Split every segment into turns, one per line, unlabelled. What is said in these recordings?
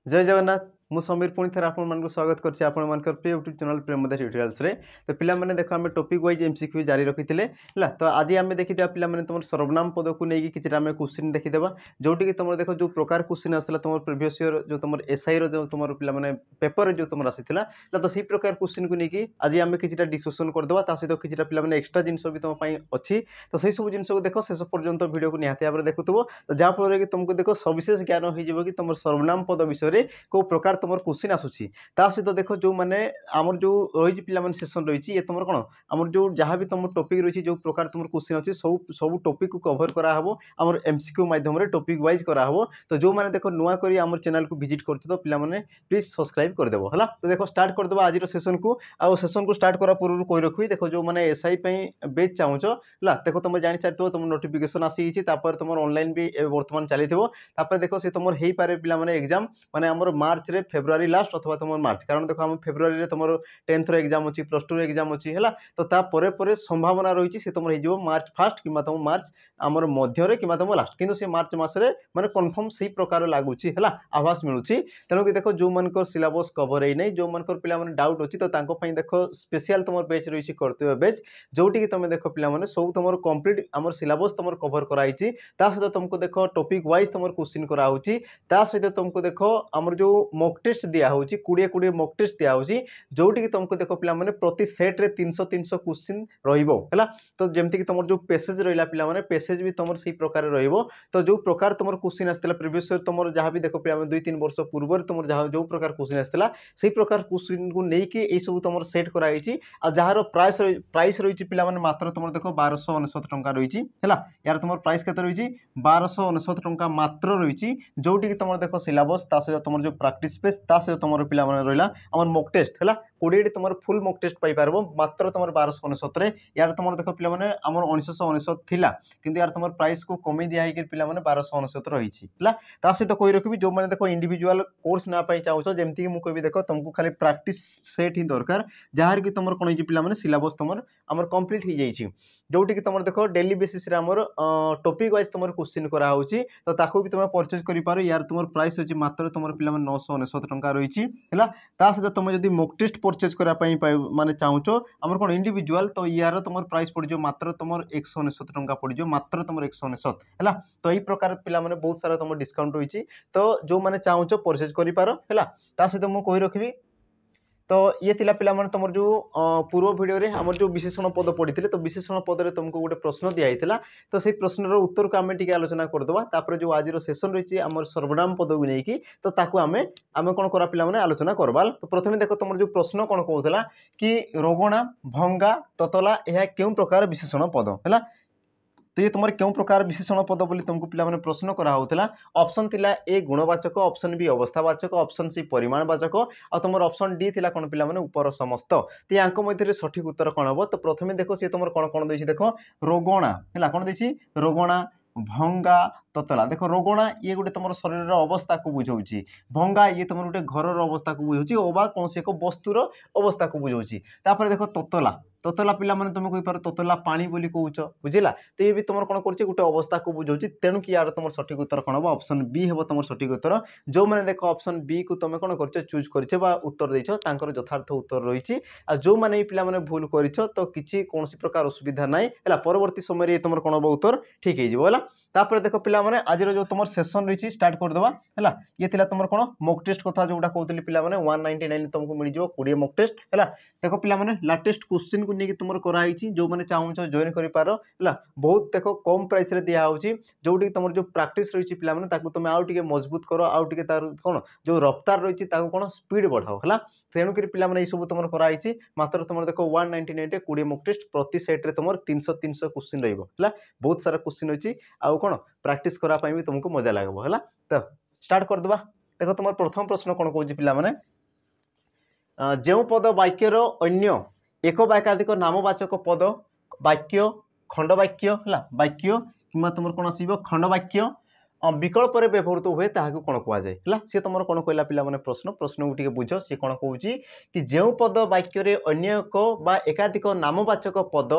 जय जगन्नाथ मु समीर पुणी थे आपको स्वागत करछि आपण मानकर प्रिय यूट्यूब चैनल प्रेमदा ट्यूटोरियल्स रे। तो पिला माने देखो हम टॉपिक वाइज एमसीक्यू जारी रखिथिले हला। तो आज आम देखिदा पिला माने तुम सर्वनाम पद को लेकिन किछि आम क्वेश्चन देखिदेबा जोटी कि तुम देखो जो प्रकार क्वेश्चन आसला तुम प्रीवियस ईयर जो तुम एसआई रो जो तुम पिला माने पेपर जो तुम आसीथिला तो सही प्रकार क्वेश्चन को लेकिन आज आम किछि डिस्कशन करदेबा ता सहित किछि पिला माने एक्स्ट्रा जिंस भी तुम पई अछि। तो सही सब जिंस को देखो शेष पर्यंत वीडियो को निहाती भाव देखुथबो तो जा फल कि तुमको देखो सविशेष ज्ञान हो जिवो कि तुम सर्वनाम पद विषय को प्रकार तुम क्वेश्चन आसूसी ता सहित देखो जो मैंने आमर जो रही पिला सेसन रही तुम कौन आमर जो जहाँ भी तुम टॉपिक रही जो प्रकार तुम क्वेश्चन अच्छी सब टॉपिक को कवर कराहब आमर एमसीक्यू माध्यम टॉपिक वाइज कराहब। तो जो मैंने देखो नुआ करी आमर चैनल को विजिट कर तो पिला प्लीज सब्सक्राइब करदेव है। तो देखो स्टार्ट करदेव आज सेसन को आउ सेसन को स्टार्ट करा पूर्व कही रखी देखो जो मैंने एसआई बेच चाहूच है देखो तुम जानी सारी तुम नोटिफिकेशन आसी तुम ऑनलाइन भी बर्तमान चली देखो सी तुम हो पारे पिला एग्जाम माने आमर मार्च रे फेब्रुआरी लास्ट अथवा तुम मार्च कारण देखो आम फेब्रुआरी रे तुम 10th रो एग्जाम अच्छी प्लस 2 रो एग्जाम अच्छी है। तो ता परे परे संभावना रही सी तुम हो मार्च फास्ट कि तुम मार्च आमर मध्य कि तुम लास्ट किंतु से मार्च मासरे माने कन्फर्म सही प्रकार लगुच है आभास मिलूँ। तेणुक देखो जो मान सिलेबस कवर है नहीं जो मान पिला डाउट अच्छी तो देखो स्पेशल तुम बेच रही कर्तव्य बेच जोटि तुम देखो पिला सब तुम कंप्लीट आम सिलेबस तुम कवर कराई सहित तुमको देखो टॉपिक वाइज तुम क्वेश्चन कराऊँगी सहित तुमको देखो आमर जो मॉक टेस्ट दिया होची 20 मॉक टेस्ट दिया होची जोटी कि तुमको देखो पिला माने प्रति सेट रे 300 क्वेश्चन रहिबो हैला। तो जेमति कि तुमर जो पैसेज रहिला पिला माने पैसेज भी तुमर सही प्रकार रहिबो। तो जो प्रकार तुमर क्वेश्चन आस्तिला प्रीवियस ईयर तुमर जहाँ भी देखो पिला माने 2-3 वर्ष पूर्व तुमर जहाँ जो प्रकार क्वेश्चन आस्तिला सही प्रकार क्वेश्चन को नहीं कि ए सब तुमर सेट कराई आ जहार प्राइस रही पिला माने मात्र तुमर देखो 1299 टंका रही हैला। यार तुमर प्राइस केते रही 1299 टंका मात्र रही जोटी कि तुमर देखो सिलेबस ता सहित तुमर जो प्रैक्टिस पेज ता सहित तुम पिला रहा आम मॉक टेस्ट है 20 तुम फुल मॉक टेस्ट पाइपर मात्र तुम 1299 यार तुम देखो पिला आम 1999 थिला किंतु यार तुम प्राइस को कमी दिया पिला 1299 रही सहित कही रखी जो मैंने देखो इंडिविजुअल कोर्स ना चाहो जमीक मुझे देखो तुमको खाली प्रैक्टिस सेट ही दरकार जहाँ कि तुम कौन पिला सिलेबस तुम आमर कंप्लीट हो जाइए जोटि कि तुम देखो डेली बेसिस आमर टॉपिक वाइज तुम क्वेश्चन कराऊँगी तो ताकू भी तुम परचेज कर यार तुम प्राइस अच्छी मात्र तुम पिला 999 टंका रही है। सहित तुम जब मॉक टेस्ट परचेज करने माने चाहूच आमर कौन इंडिविजुअल तो यार तुम प्राइस पड़ मात्र तुम 199 टंका पड़ मात्र तुम 199 है। तो यही प्रकार पिला बहुत सारा तुम डिस्काउंट रही तो जो मैंने चाहूच परचेज कर सहित मुझे कही रखी। तो ये थिला पिला माने तुम जो पूर्व वीडियो रे हमर जो विशेषण पद पढ़ी तो विशेषण पद रे तुमको गोटे प्रश्न दिया तो से प्रश्नर उत्तर को आम टी आलोचना करदे तापर जो आज सेसन रही आम सर्वनाम पद को लेकिन तो ताकू आम कौन करा पिला माने आलोचना करवा। तो प्रथम देखो तुम जो प्रश्न कौन कहूला कि रोगणा भंगा ततला यह क्यों प्रकार विशेषण पद है। तो ये तुम क्यों प्रकार विशेषण पद बोली तुमको पिला माने प्रश्न कराउतला ऑप्शन थिला ए गुणवाचक ऑप्शन बी अवस्थावाचक ऑप्शन सी परिमाणवाचक और तुम ऑप्शन डी थिला कौन पिला माने ऊपर समस्त। तो यांक मध्य सठिक उत्तर कौन हम तो प्रथम देखो सी तुम कौन कौन देछि देखो रोगणा है कौन देछि रोगणा भंगा ततला देखो रोगणा ये गोटे तुम शरीर अवस्था को बुझाऊँगी भंगा ये तुम गोटे घर अवस्था को बुझाऊँगी कौन एक वस्तुर अवस्था को बुझाऊँगी। तापर देखो ततला ततला पिला माने तुम कहीपर ततला पानी बोली कहूच बुझिला तो ये भी तुम कौन कर गोटे अवस्था को बुझाऊँगी तेणु कि यार तुम सठिक उत्तर कौन हम ऑप्शन बी हम तुम सठिक उत्तर। जो मैंने देखो ऑप्शन बी को तुम कौन कर चूज कर उत्तर देछ यथार्थ उत्तर रही जो मैंने पिला माने भूल कर तो किसी कौन प्रकार असुविधा ना है परवर्ती समय तुम कौन हम उत्तर ठीक हो। तापर देखो पिला माने आज जो तुम सेसन रही स्टार्ट करदे है ये थिला तुम कौन मॉक टेस्ट कथा जोटा कहते पिला माने 199 तुमको मिल जाव 20 मॉक टेस्ट है। देखो पिला माने लाटेस्ट क्वेश्चन को लेकिन तुम कराई जो मैंने चाहूच जॉइन कर बहुत देखो कम प्राइस रे दिया होची जोटी तुम जो प्रैक्टिस रही पिला माने ताकू तुम आउ टिके मजबूत करो आउ टिके तार कौन जो रफ्तार रही कौन स्पीड बढ़ाओ है। तेणुक पिला माने सब तुम कराई मात्र तुम देखो 199 20 मॉक टेस्ट प्रति सेट रे तुम 300 क्वेश्चन रहिबो है बहुत सारा क्वेश्चन अच्छी आउ कौन प्रैक्टिस करापी भी तुमको मजा लगब है। तो स्टार्ट करदे देखो तुम प्रथम प्रश्न कौन कहूँ पिला माने जो पद वाक्यर अन्य एक वाक्याधिक नामवाचक पद वाक्य खंडवाक्य है वाक्य कि तुम कौन आसो खंडवाक्य विकल्प व्यवहृत हुए ताकू कौन कहुए सी तुम कौन कहला पे प्रश्न प्रश्न को बुझ सी कौन कहूँ कि जो पद वाक्य अन्य एक बा एकाधिक नामवाचक पद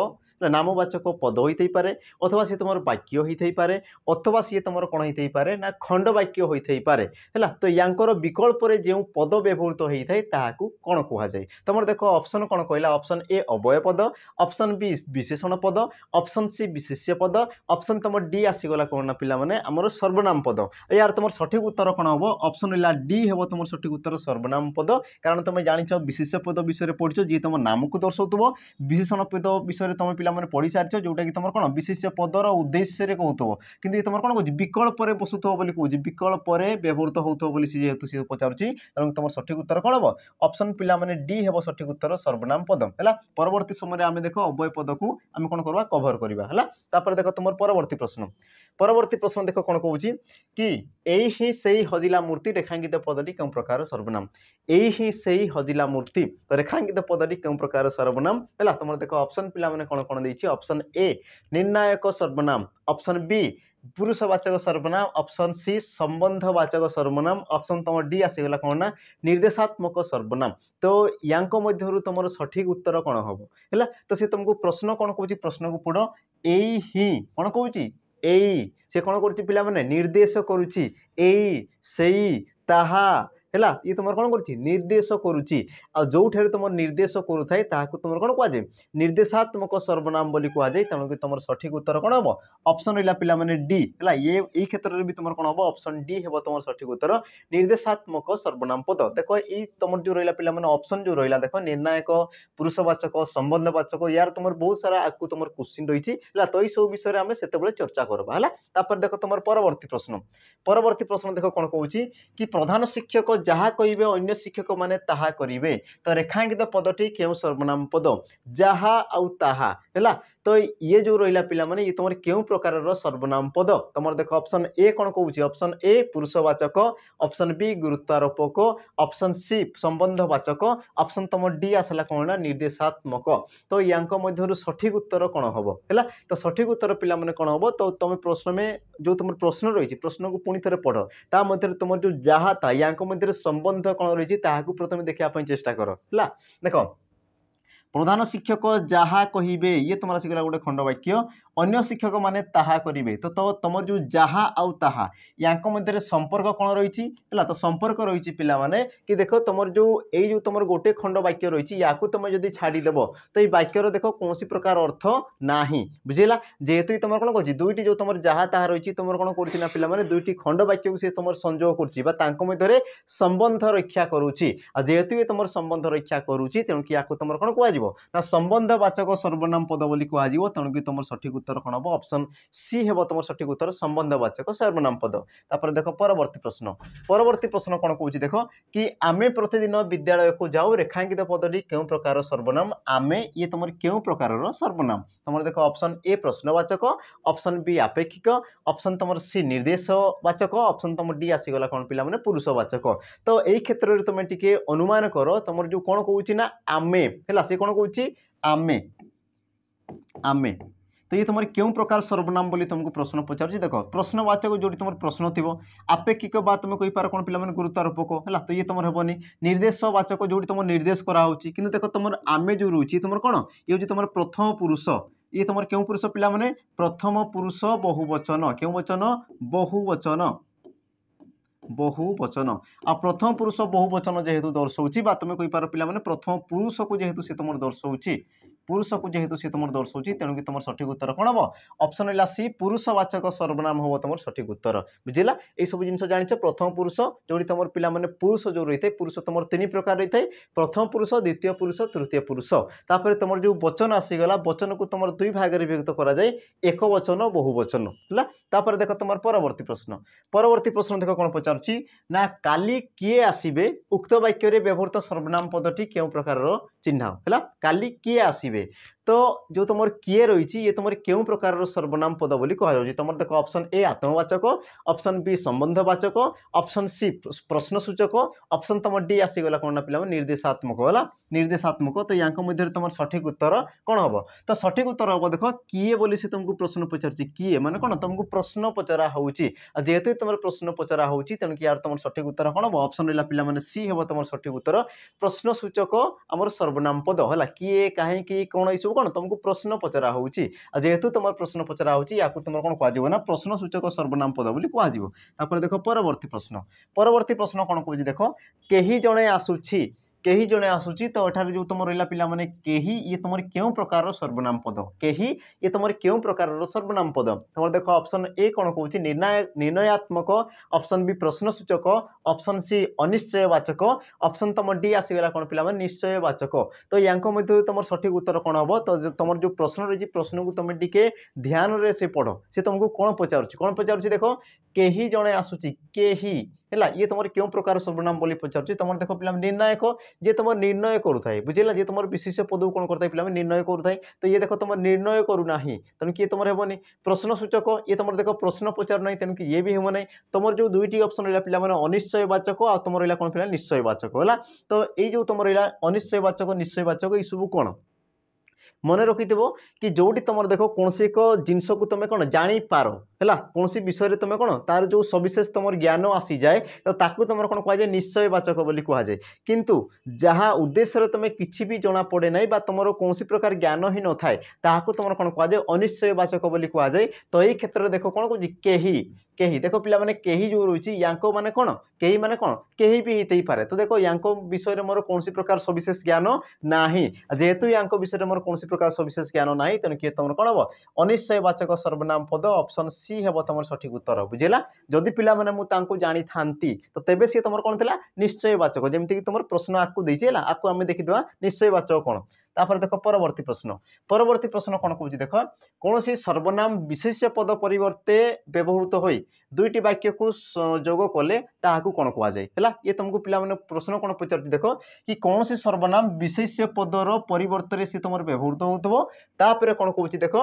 नामवाचक पद होते पारे अथवा सी तुम वाक्य होते पारे अथवा सी तुम कौन होते पारे ना खंड वाक्य होते पारे है तो यांकर विकल्प जो पद व्यवहृत होता है ताकू कौन कहुए तुम देख ऑप्शन कौन कहला ऑप्शन ए अवय पद ऑप्शन बी विशेषण पद ऑप्शन सी विशेष्य पद ऑप्शन तुम डी आसीगला कौन ना पिला माने आमर सर्वनाम पद यार तुम सठिक उत्तर कौन हम ऑप्शन रहा डी हम तुम सठिक उत्तर सर्वनाम पद कारण तुम जान विशेष्य पद विषय पढ़ जी तुम नाम को दर्शाऊ विशेषण पद विषय तुम पिला पढ़ी सारी जोटा कि तुम कौन विशेष्य पदर उद्देश्य कहूब कि तुम कौन कह विकल्प बसुव बोली कहूँ विकल्प व्यवहृत होती जेहेतु सी पचारूँ तुम सठिक उत्तर कौन हम ऑप्शन पिला माने डी हम सठिक उत्तर सर्वनाम पद है परवर्ती समय आम देख अव्यय पद को आम कौन करवा कभर करवा है देख तुम परवर्ती प्रश्न देख कौन कहूँ कि यही से हजिला मूर्ति रेखांकित पदटी क्यों प्रकार सर्वनाम यही से हजिला मूर्ति तो रेखांकित पदटी क्यों प्रकार सर्वनाम है तुम देख ऑप्शन पिला माने कौन कौन देछि ऑप्शन ए निर्णायक सर्वनाम ऑप्शन बी पुरुषवाचक सर्वनाम ऑप्शन सी संबंधवाचक सर्वनाम ऑप्शन तुम डी आसीगला कौन ना निर्देशात्मक सर्वनाम तो यांक मध्यरु तुम सठिक उत्तर कौन हम है तो सी तुमको प्रश्न कौन कहूँ प्रश्न को पढ़ यही कौन कहूँ एई से कौन कर पिला माने निर्देश करुच्ची एई सेई ताहा है ये तुम कौन कर निर्देश करुच्ची जो तुम निर्देश करुए ताकू तुम कौन कहुए निर्देशात्मक सर्वनाम बोली कहुए तेणुक तुम सठिक उत्तर कौन हम ऑप्शन रहा पिला माने डी है ये क्षेत्र में भी तुम कौन हम ऑप्शन डी हम तुम सठिक उत्तर निर्देशात्मक सर्वनाम पद देख ये तुम जो रहा पिला माने ऑप्शन जो रहा देख निर्णायक पुरुषवाचक संबंधवाचक यार तुम बहुत सारा आगू तुम क्वेश्चन रही है तो ये सब विषय आम से चर्चा करवा है देख तुम परवर्ती प्रश्न देख कौन कहूँ कि प्रधान शिक्षक जहाँ कहे अन्य शिक्षक माने ताहा करिवे तो रेखांकित पदटी क्यों सर्वनाम पद जहा आउ ताहा है तो ये जो रहा पिला माने ये तुम क्यों प्रकार सर्वनाम पद तुम देख ऑप्शन ए कौन कहूँ ऑप्शन ए पुरुषवाचक ऑप्शन बी गुरुत्वारोपक ऑप्शन सी संबंधवाचक ऑप्शन तुम डी आसला कौन ना निर्देशात्मक तो यांक मध्यरु सठिक उत्तर कौन हम है तो सठिक उत्तर पिला माने कौन हम तो तुम प्रश्न में जो तुम प्रश्न रही प्रश्न को पुणी थे पढ़ ता मध्य तुम जो जहाँ था यांक मध्य संबंध कौन रही प्रथम देखापी चेष्टा कर है देख प्रधान शिक्षक जहाँ कहे ये तुम आसगला गोटे खंड वाक्य अन्य शिक्षक माने ताहा करिवे तो तुम जो जहाँ आउ ताहा यांक मध्य संपर्क कौन रही है तो संपर्क रही पिला माने कि देख तुम जो तुम गोटे खंड वाक्य रही या तुम जब छाड़देव तो ये वाक्यर देख कौन प्रकार अर्थ ना बुझेगा जेहेतु तुम कौन कर दुईटी जो तुम जहाँ ताहा रही तुम कौन करना पिला माने दुईटी खंड वाक्य को सी तुम संजोग कर संबंध रक्षा करुच्ची जेहेतु ये तुम संबंध रक्षा करुच्ची तेणुक या तुम कौन कह ना संबंधवाचक सर्वनाम पद बोली कह तेणुक तुम सठिक उत्तर कौन हम ऑप्शन सी हे तुम सठिक उत्तर संबंधवाचक सर्वनाम पद तापर देख परवर्ती प्रश्न कौन कहूँ देख कि आमे प्रतिदिन विद्यालय को जाऊ रेखांकित पदटी क्यों प्रकार सर्वनाम आमे ये तुम क्यों प्रकार सर्वनाम तुम देख ऑप्शन ए प्रश्नवाचक ऑप्शन बी आपेक्षिक ऑप्शन तुम सी निर्देशवाचक ऑप्शन तुम डी आसीगला कौन पिला माने पुरुषवाचक तो यही क्षेत्र में तुम टिके अनुमान कर तुम जो कौन कहूँ ना आमे है सी कौन कहूँ आमे आमे तो ये तुम क्यों प्रकार सर्वनाम बोली तुमको प्रश्न पचार देख प्रश्नवाचक जो तुम प्रश्न थी आपेक्षिक बात तुम कही पार कौन पिला गुरुत्वारोपक है तो ये तुम हेनी निर्देशवाचक जो तुम निर्देश कराऊँ कि देख तुम आमे जो रोचे तुम कौन ये हूँ तुम प्रथम पुरुष ये तुम क्यों पुरुष पिला माने प्रथम पुरुष बहुवचन क्यों वचन बहुवचन बहुवचन आ प्रथम पुरुष बहुवचन जेहेतु दर्शाऊँ तुम कही पार पिला माने प्रथम पुरुष को जेहेतु सी तुम दर्शाऊँ पुरुष को जेहेतु सी तुम दर्शाऊँ तेणुक तुम सठिक उत्तर कौन हम ऑप्शन रहा सी पुरुषवाचक सर्वनाम हम तुम सठिक उत्तर बुझेगा ये सब जिन जान प्रथम पुरुष जो तुम पिला माने पुरुष जो रही है पुरुष तुम तीन प्रकार रही है प्रथम पुरुष द्वितीय पुरुष तृतीय पुरुष तापर तुम जो वचन आसीगला वचन को तुम दुई भाग में विभक्त कराए एक वचन बहुवचन है देख तुम परवर्ती प्रश्न देख कौन पचारुची ना काली किए आसीबे उक्त वाक्य व्यवहृत सर्वनाम पदटी क्यों प्रकार चिन्ह है काली किए आसीबे तो जो तुम किए रही ये तुम क्यों प्रकार सर्वनाम पद बोली कहुच्छी तुम देख ऑप्शन ए आत्मवाचक, ऑप्शन बी संबंधवाचक, ऑप्शन सी प्रश्नसूचक, ऑप्शन तुम डी आसीगला कौन ना पिला निर्देशात्मक है निर्देशात्मक। तो या मध्य तुम सठिक उत्तर कौन हम तो सठिक उत्तर हम देख किए बोली से तुमको प्रश्न पचार किए माने कौन तुमको प्रश्न पचरा होेतु तुम प्रश्न पचरा हो तेणुक यार तुम सठिक उत्तर कौन हम ऑप्शन रहा पिला सी हम तुम सठिक उत्तर प्रश्नसूचक आमर सर्वनाम पद है किए कहीं कौन ये सब कौन तुमको प्रश्न पचरा होेतु तुम प्रश्न पचरा हो तुम कौन कह ना प्रश्नसूचक सर्वनाम पद बोली कह देख परवर्ती प्रश्न कौन कह देख कहीं जड़े आसूची कहीं जड़े आसूची तो एठार जो तुम रहा पिला माने कहीं ये तुम क्यों प्रकार सर्वनाम पद कहीं ये तुम क्यों प्रकार सर्वनाम पद तुम देख ऑप्शन ए कौन कौन निर्णयात्मक, ऑप्शन बी प्रश्नसूचक, ऑप्शन सी अनिश्चयवाचक, ऑप्शन तुम डी आसीगला कौन पिला माने निश्चयवाचक। तो या मध्य तुम सठिक उत्तर कौन हम तो तुम जो प्रश्न रही प्रश्न को तुम टी ध्यान से पढ़ से तुमको कौन पचार देख कहीं जड़े आसूची कहीं है ये तुम क्यों प्रकार सर्वनाम बोली पचार तुम देख पिला निर्णायक जे तुम निर्णय करुए बुझेगा जे तुम विशेष पद को कौन करता है निर्णय करुए तो ये देख तुम निर्णय करूना तेणु किए तुम हेनी प्रश्नसूचक ये तुम देख प्रश्न पचार ना तेणुक ये भी हम ना तुम जो दुईटी ऑप्शन रहा पिला अनिश्चयवाचक आ तुम रहा कौन पिला निश्चयवाचक है। तो ये जो तुम रहा अनिश्चयवाचक निश्चयवाचक ये सब कौन मन रखि कि जोटी तुम देख कौन एक जिनस को तुम कौन जापार है कौन विषय तुम कौन तार जो सविशेष तुम ज्ञान आसी जाए तो ताकू तुम कौन कह निश्चयवाचक बोली कहुए किंतु जहाँ उद्देश्य तुम किसी भी जना पड़े ना तुम कौन प्रकार ज्ञान ही न थाए ताकू तुम कौन कहुए अनिश्चयवाचक बोली कहुए। तो यही क्षेत्र में देख कौन कौन कहीं कहीं देख पिला माने कहीं जो रही यांको माने कौन कहीं माने कौन कहीं भी होते ही पारे। तो देखो यांको विषय में मोर कौन प्रकार सविशेष ज्ञान ना जेहेतु यांको विषय में मोर कौन प्रकार सविशेष ज्ञान ना तेणु किए तुम कौन हम अनिश्चयवाचक सर्वनाम पद ऑप्शन सी हम तुम सठिक उत्तर बुझेगा। जदि पिला माने मुझे जानी था तो तेबे सी तुम कौन था निश्चयवाचक जमीक तुम प्रश्न आपको देती है आपको आम देखीद निश्चयवाचक कौन। तापर देख परवर्ती प्रश्न कौन कौन देख कौन सर्वनाम विशेष्य पद परिवर्ते व्यवहृत हो दुईटी वाक्य को जोग कले ताकू कौन कहुए ये तुमको पिला माने प्रश्न कौन पचार देख कि कौन सर्वनाम विशेष्य पदर परिवर्तन सी तुम व्यवहृत होतापर कौन कौन देख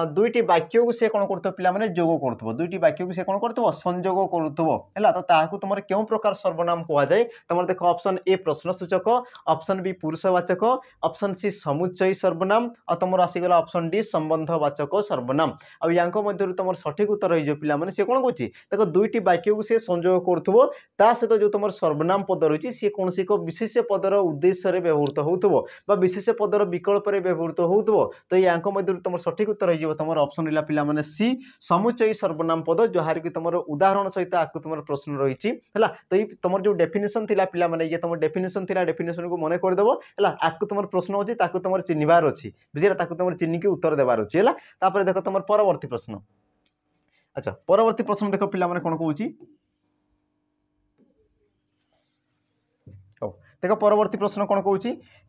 दुईटी वाक्य को सी कौन कर पिला माने जोग कर दुईटी वाक्य को सी कौन कर संजोग करुवा तो ताकू तुम क्यों प्रकार सर्वनाम कहुए तुम देख ऑप्शन ए प्रश्नसूचक, ऑप्शन बी पुरुषवाचक, ऑप्शन सी समुच्चयी सर्वनाम और तुम आसीगला ऑप्शन डी संबंधवाचक सर्वनाम। आ या मध्य तुम सठिक उत्तर हो पिला माने सी कौन कौन देख दुईटी वाक्य को सी संजोग करुवा सहित जो तुम सर्वनाम पद रही सी कौन एक विशेष पदर उद्देश्य व्यवहृत हो विशेष पदर विकल्प व्यवहृत हो। तो या मध्य तुम सठिक उत्तर हो तुम ऑप्शन रहा पिला माने सी समुच्चयी सर्वनाम पद जहार कि तुम उदाहरण सहित आपको तुम प्रश्न रही है। तो ये तुम जो डेफिनेशन थिला पिला माने ये तुम डेफिनेशन थिला डेफिनेशन को मन करदेव है आपको तुम प्रश्न अच्छी तुम चिन्हबार अच्छी बुझे तुम चिन्हिक उत्तर देवार अच्छी है। तापर देख तुम परवर्ती प्रश्न अच्छा परवर्ती प्रश्न देख पिला माने कौन कहूँ देख परवर्ती प्रश्न कौन कहूँ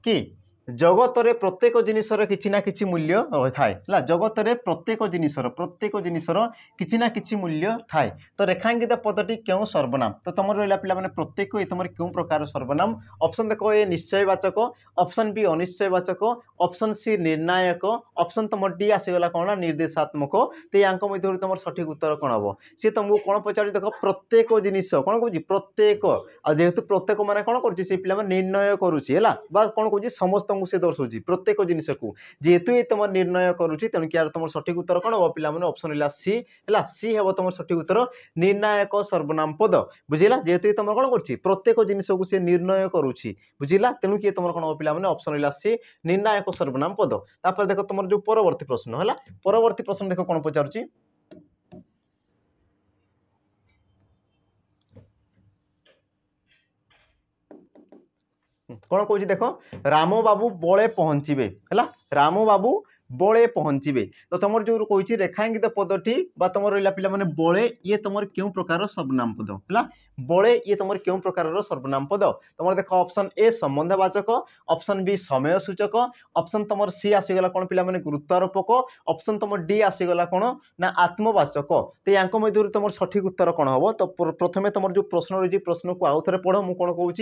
कि जगत रे प्रत्येक जिनिसर किछि ना किछि मूल्य थाए जगत रे प्रत्येक जिनिसर किछि ना किछि मूल्य थाए। तो रेखांकित पदटी क्यों सर्वनाम तो तुम रहा पिला माने प्रत्येक ये तुम क्यों प्रकार सर्वनाम ऑप्शन देख ए निश्चयवाचक, ऑप्शन बी अनिश्चयवाचक, ऑप्शन सी निर्णायक, ऑप्शन तुम डी आसीगला कौन निर्देशात्मक। तो या मध्य तुम सठिक उत्तर कौन हम सी तुमको कौन पचार देख प्रत्येक जिनिस कौन कह प्रत्येक जेहेतु प्रत्येक माने कौन कर पिला निर्णय करुच्ची है कौन कह समस्त से दर्शाऊँ प्रत्येक जिनिस को जेहेतु ये तुम निर्णय करुच्ची तेणुक यार तुम सठिक उत्तर कौन हम पिला माने ऑप्शन रहा सी है सी हम तुम सठिक उत्तर निर्णायक सर्वनाम पद बुझेगा जेहेतु ये तुम कौन कर प्रत्येक जिनिस को सी निर्णय करुच्ची बुझेगा तेणुक ये तुम कौन हम पिला माने ऑप्शन रहा सी निर्णायक सर्वनाम पद। तापर देख तुम जो परवर्ती प्रश्न है परवर्ती प्रश्न देख कौन पचार कौन कौन देख राम बाबू बड़े पहुँचे है राम बाबू बड़े पहुँचे। तो तुम जो कही रेखांकित पदटी तुम रहा पिला माने बड़े ये तुम क्यों प्रकार सर्वनाम पद है बड़े ये तुम क्यों प्रकार सर्वनाम पद तुम देख ऑप्शन ए संबंधवाचक, ऑप्शन बी समय सूचक, ऑप्शन तुम सी आसीगला कौन पिला माने गुरुत्वारोपक, ऑप्शन तुम डी आसीगला कौन ना आत्मवाचक। तो या मध्य तुम सठिक उत्तर कौन हम तो प्रथम तुम जो प्रश्न रही प्रश्न को आउ थे पढ़ मुझे कौन कहूँ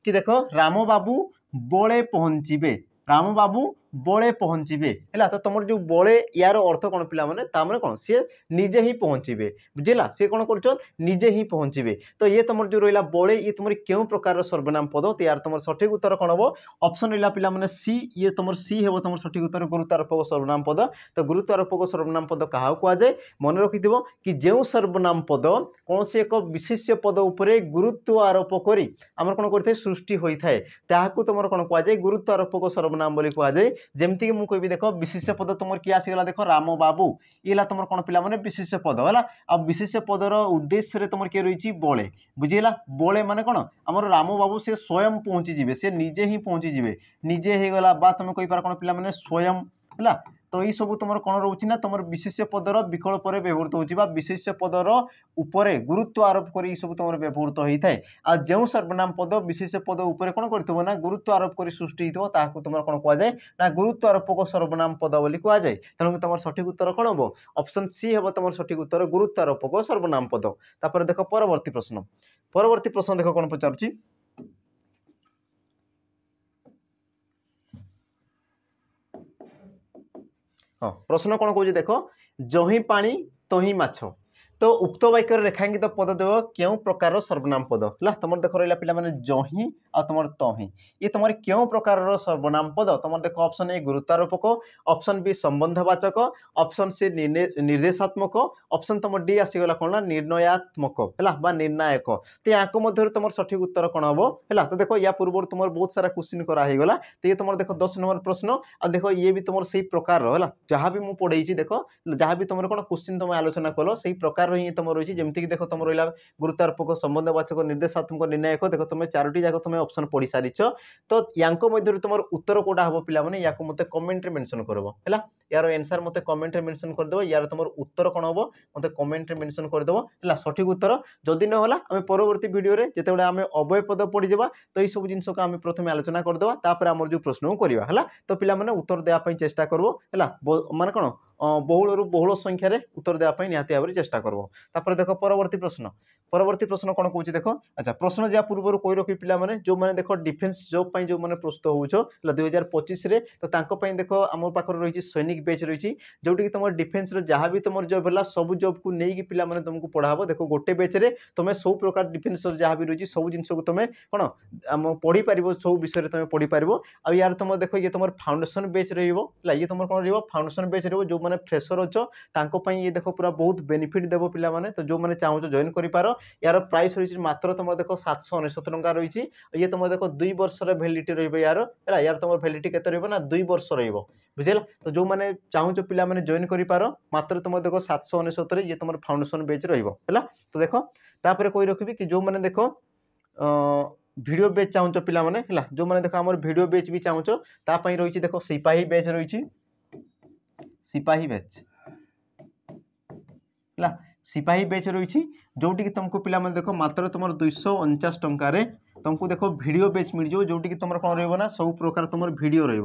कि देख राम बाबू बड़े पहुँचे राम बाबू बळे पहुँचे है तो तुम जो बळे यार अर्थ कौन पे तामने कौन सी निजे ही पहुँचे बुझेगा सी कौन कर निजे ही पहुँचे तो ये तुम जो रहा बळे ये तुम क्यों प्रकार सर्वनाम पद तो यार तुम सठिक उत्तर कौन हम ऑप्शन रहा पे सी ये तुम सी हे तुम सठिक उत्तर गुरुत्वारोपक सर्वनाम पद तो गुरुत्वारोपक सर्वनाम पद क्या कहुए मन रखि कि जो सर्वनाम पद कौन से एक विशेष्य पद उपरे गुरुत्व आरोप करी आम कौन करते सृष्टि होता है ताकू तुम कौन कहुए गुरुत्व आरोपक सर्वनाम बोली कहुए जमती मुझे कहि देख विशेष्य पद तुम किए आसीगला देख राम बाबू ये तुम कौन पे विशेष्य पद है आ विशेष्य पदर उद्देश्य तुम किए रही बळे बुझीला बळे माने कौन आमर राम बाबू से स्वयं पहुँची जीवे से निजे ही पहुँची जीवे निजे हो गला बा तुम कही पार कौन पे स्वयं है तो ये सब तुम कौन रोचे ना तुम विशेष्य पदर विकल्प व्यवहृत होगा विशेष्य पदर उपरे गुरुत्व आरोप कर सब तुम व्यवहृत होता है आ जो सर्वनाम पद विशेष्य पद उपर कौन कर गुरुत्व आरोप कर सृष्टि होता तुम कौन कहुए ना गुरुत्व आरोपक सर्वनाम पद बोली कहुए तेणु तुम सठिक उत्तर कौन हम ऑप्शन सी हम तुम सठिक उत्तर गुरुत्व आरोपक सर्वनाम पद तापर देख परवर्ती प्रश्न देख कौन पचारुची हाँ प्रश्न कौन कौन देख जही पानी तही माछ तो उक्त वाक्य रेखांकित पद देव क्यों प्रकार सर्वनाम पद है तुम देख रहा पे जही आ तुम तही ये तुम क्यों प्रकार सर्वनाम पद तुम देख ऑप्शन ए गुरुत्वारोपक ऑप्शन बी संबंधवाचक ऑप्शन सी निर्देशात्मक ऑप्शन तुम डी आसीगला कौन निर्णयात्मक है निर्णायक तो या मध्य तुम सठिक उत्तर कौन हम है तो देख या पूर्व तुम बहुत सारा क्वेश्चन करागला तो ये तुम देख 10 नंबर प्रश्न आ देख ये भी तुम से प्रकार है जहाँ भी मुझे पढ़े देख जहाँ भी तुम कौन क्वेश्चन तुम आलोचना कल से प्रकार ही तुम रही जमीक देख तुम रहा गुरुत्वारोपक संबंधवाचक निर्देशात्मक निर्णायक देख तुम 4टी जाक तुम ऑप्शन पढ़ी सारी तो या मध्य तुम उत्तर कौटा हम पे या मत कमेंट मेंशन करब है यार आंसर मत कमेंट मेंशन करदेव यार तुम उत्तर कौन हम मत कमेंट मेंशन करदेव है सठिक उत्तर जदि ना आम परवर्ती वीडियो जिते आम अव्यय पद पढ़ीजा तो ये सब जिनस आम प्रथम आलोचना करदेवा तापर आम जो प्रश्न को करवा है तो पे उत्तर देवाई चेष्टा करव है माने कौन बहुल बहुल संख्यार उत्तर देवाई निहाती भाव चेष्टा करव तापर देख परवर्ती प्रश्न कौन कौन देख अच्छा प्रश्न जहाँ पूर्व कही रखी पे जो मैंने देख डिफेन्स जॉब जो मैंने प्रस्तुत हो 2025 तो देख आम पाखे रही सैनिक बैच रही जोटि तुम डिफेन्स जहाँ भी तुम जॉब है सब जॉब को लेकिन पे तुमको पढ़ाब देख गोटे बैच रे तुम सब प्रकार डिफेन्स जहाँ भी रही सब जिन को तुम कौन आम पढ़ी पार सब विषय तुम पढ़ी पार आ यार तुम देख ये तुम फाउंडेशन बैच रही तुम कौन रही फाउंडेशन बैच रो जो मैंने फ्रेशर अच्छे ये देख पूरा बहुत बेनिफिट देव पे तो जो मैंने चाहो जॉइन कर यार प्राइस रही मात्र तुम देख 799 टंका रही ये तुम देख 2 वर्ष वैलिडिटी रही यार है यार तुम वैलिडिटी के रहा 2 वर्ष रुझेगा तो जो मैंने चाहो पे जॉइन कर मात्र तुम देख 799 ये तुम फाउंडेशन बैच रहा तो देख तापर कही रखी कि जो मैंने देख वीडियो बैच चाहो पे जो मैंने देख आम वीडियो बैच भी चाहो तापाई रही देख सिपाही बैच रही सिपाही बैच है सिपाही बैच रही जोटि कि तुमको पिला देख मात्र तुम 249 टंकार तुमको देख वीडियो बैच मिल जाओ जोटि कि तुम कौन रहा सब प्रकार तुम वीडियो रही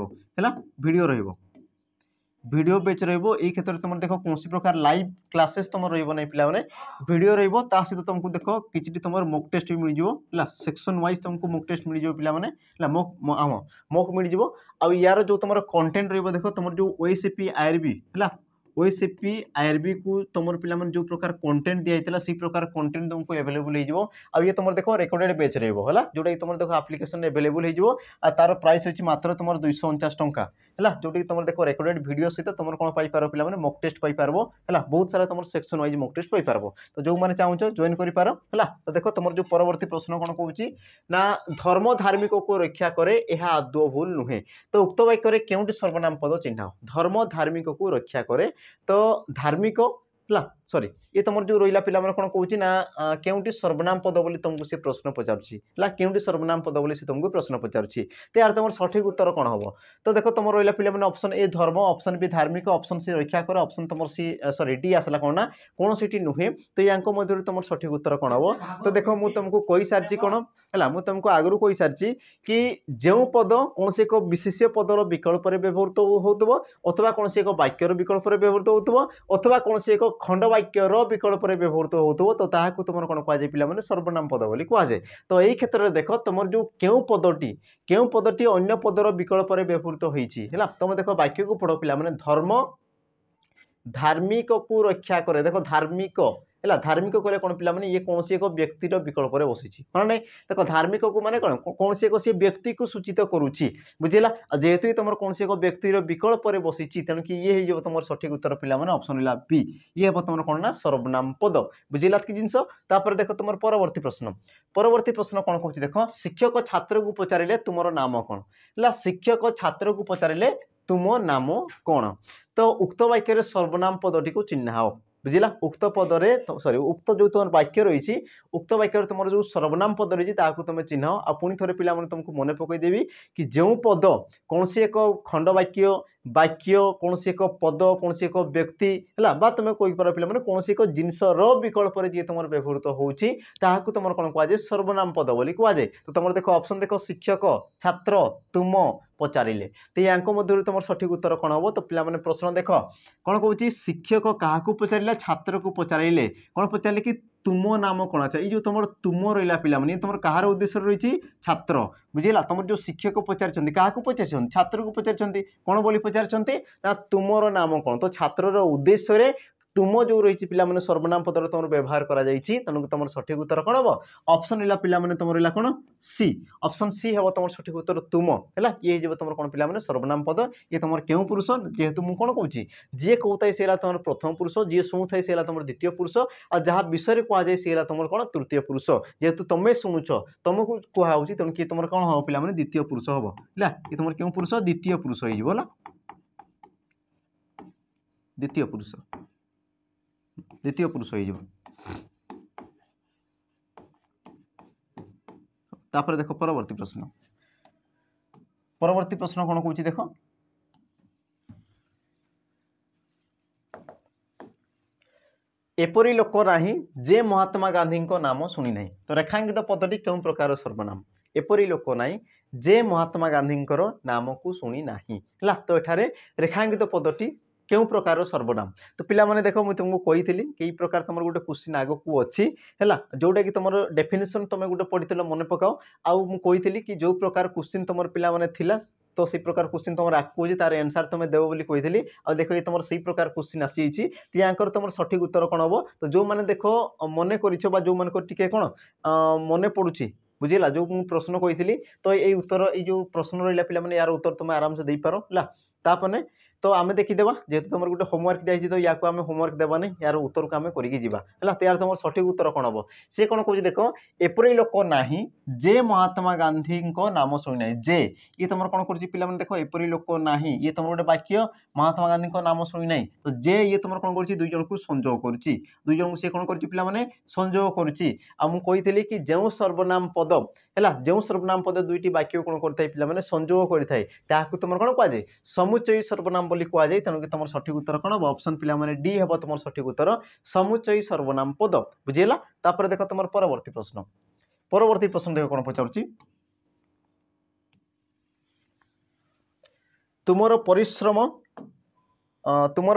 वीडियो बैच रही क्षेत्र में तुम देख कौन प्रकार लाइव क्लासेस तुम रही पे वीडियो रहा सहित तुमको देख कि तुम मॉक टेस्ट भी मिल जाए सेक्शन वाइज तुमको मॉक टेस्ट मिल जाए पे मॉक मिल जाए आ यार जो तुम कंटेंट रही देख तुम जो ओएसएपी आईआरबी है ओएसएपी आईआरबी को तुम पे जो प्रकार कंटेंट दिया से प्रकार कंटेंट तुमको एवेलेबल हो ये तुम देख रेकर्डेड बैच रहा है जोटा कि तुम देख आप्लिकेसन एवेलेबल हो तार प्राइस अच्छी मात्र तुम 249 टंका है जोटा कि तुम देख रेकर्डेड वीडियो सहित तुम कौन पाइपर पे मॉक टेस्ट पाइपर है बहुत सारा तुम section wise mock test paper तो जो मैंने चाहो जॉइन कर तो देख तुम जो परवर्ती प्रश्न कौन कहूँ ना धर्म धार्मिक को रक्षा करे यह आदौ भूल नुहे तो उक्त वाक्य क्योंटी सर्वनाम पद चिन्ह धर्म धार्मिक को रक्षा करे तो धार्मिक सॉरी ये तुम जो रहा पे कौन कौन ना क्योंटी सर्वनाम पद बोली तुमको सी प्रश्न पचारुची क्योंटी सर्वनाम पद बोली सी तुमको प्रश्न पचारुची तो यार तुम सठिक उत्तर कौन हम तो देख तुम रहा पे ऑप्शन ए धर्म ऑप्शन बी धार्मिक ऑप्शन सी रक्षा कर ऑप्शन तुम सी सॉरी डी आसला कौन ना कौन सी नुहे तो या मध्य तुम सठिक उत्तर कौन हम तो देख मुझे तुमको कही सारी कौन है मुझे तुमको आगु कही सारी कि जो पद कौन से एक विशेष पदर विकल्प व्यवहृत हो अथवा कौन से एक वाक्यर विकल्प व्यवहृत हो अथवा कौन से एक खंडवाक्यर विकल्प व्यवहृत हो तो ताकू तुम कौन कहुए पे सर्वनाम पद बोली कहुए। तो यही क्षेत्र में देख तुम जो क्यों पदटी अन्य पदर विकल्प व्यवहृत होता तुम देख वाक्य को पढ़ पे धर्म धार्मिक को रक्षा करे। देख धार्मिक है धार्मिक कले कौन पे ये कौन एक व्यक्तिर विकल्प बसी हाँ ना देख धार्मिक को माने कौन कौन एक सी व्यक्ति को सूचित करुच्ची बुझेगा जेहेतु ये तुम कौन एक व्यक्तिर विकल्प बसी तेणुक ये हो तुम सठिक उत्तर पे ऑप्शन है बी ये हम तुम कौन ना सर्वनाम पद बुझेगा कि जिनस। देख तुम परवर्ती प्रश्न कौन कौन देख शिक्षक छात्र को पचारे तुम नाम कौन है शिक्षक छात्र को पचारे तुम नाम कौन। तो उक्त वाक्य सर्वनाम पदटी को चिन्हाओ बुझला उक्त पदरे सॉरी उक्त जो तुम वाक्य रही उक्त वाक्य तुम जो सर्वनाम पद रही तुम चिन्ह आ पुणी थे पिला तुमको मन पकईदेवी कि जो पद कौन सी एक खंड वाक्य कौन सी एक पद कौन सी एक व्यक्ति है बा तुम कहीपर पे कौन सी एक जिनसर विकल्प जी तुम व्यवहृत होती तुम कौन कहुए सर्वनाम पद बोली कहुए। तो तुम देख ऑप्शन देख शिक्षक छात्र तुम पचारे तो या मध्य तुम सठिक उत्तर कौन हम। तो पे प्रश्न देख कौन कहूँ शिक्षक क्या पचारे छात्र को पचारे कौन पचारे कि तुम नाम कौन। अच्छा ये जो तुम तुम रहा पे तुम कहार उद्देश्य रही छात्र बुझेगा तुम जो शिक्षक पचार क्या पचार छात्र को पचार कौन बोली पचार तुमर नाम कौन। तो छात्र उद्देश्य तुम जो रही पे सर्वनाम पदर तुम व्यवहार तेणुक तुम सठिक उत्तर कौन हम ऑप्शन रहा पे तुम रहा कौन सी ऑप्शन सी हम तुम सठिक उत्तर तुम है ये तुम कौन पे सर्वनाम पद ये तुम क्यों पुरुष जेहेतु मुझे कौन कहूँ जी कहता सी तुम प्रथम पुरुष जी शुणुए सी तुम द्वितीय पुरुष आ जहाँ विषय कहुए सी तुम कौन तृतीय पुरुष जेहेतु तुम्हें शुणुच तुमको कहुच्छी तेणु कि तुम कौन हम पे द्वितीय पुरुष हम है ये तुम क्यों पुरुष द्वितीय पुरुष हो द्वितीय पुरुष हो। देख परवर्ती प्रश्न कौन कहूँ देख एपरी लोक नाही जे महात्मा गांधी नाम शुणी ना। तो रेखांकित पदटी क्यों प्रकार सर्वनाम एपरी लोक नाही जे महात्मा गांधी नाम को शुणी ना है। तो ये रेखांकित पदटी क्यों प्रकार सर्वनाम। तो पिला माने देख मुझे तुमको कही कई प्रकार तुम गोटे क्वेश्चन आग को अच्छी है जोटा कि तुम डेफिनेशन तुम गोटे पढ़ी मन पकाओ आउ मुझे कि जो प्रकार क्वेश्चन तुम पिला माने थिला तो से प्रकार क्वेश्चन तुम आगे तार आंसर तुम देव बोली कही आ देख ये तुम से प्रकार क्वेश्चन आसी तो तुम सठिक उत्तर कौन हम। तो जो मैंने देख मन कर जो मान टे कौन मन पड़ुची बुझेगा जो मुझे प्रश्न कही तो ये उत्तर ये प्रश्न रहा पे यार उत्तर तुम आराम से दे पार है तापने तो आम देखीदेवा जेहेतु तुम गोटे होमवर्क दिखाई तो या आम होमवर्क देवानी यार उत्तर को आम करके यार तुम सठिक उत्तर कौन हम सी कौन कह देख एपरी लोक नाही जे महात्मा गांधी नाम शुणी ना जे ये तुम कौन कर पे देख एपरी लोक नाही ये तुम गोटे वाक्य महात्मा गांधी नाम शुणी ना तो जे ये तुम कौन कर दुई जन को संजोग कर दुई जन को सी कौन कर पे संजोग करी कि जो सर्वनाम पद है जो सर्वनाम पद दुईटी वाक्य कौन करता है पे संजोग करता तुम कौन कहुए समुच्चयी सर्वनाम बोली कहुए। तेणुक तुम सठिक उत्तर कौन हम ऑप्शन पे डी हम तुम सठिक उत्तर समुच्चयी सर्वनाम पद बुझेगा। तापर देख तुम परवर्ती प्रश्न देख कौन पचार तुमर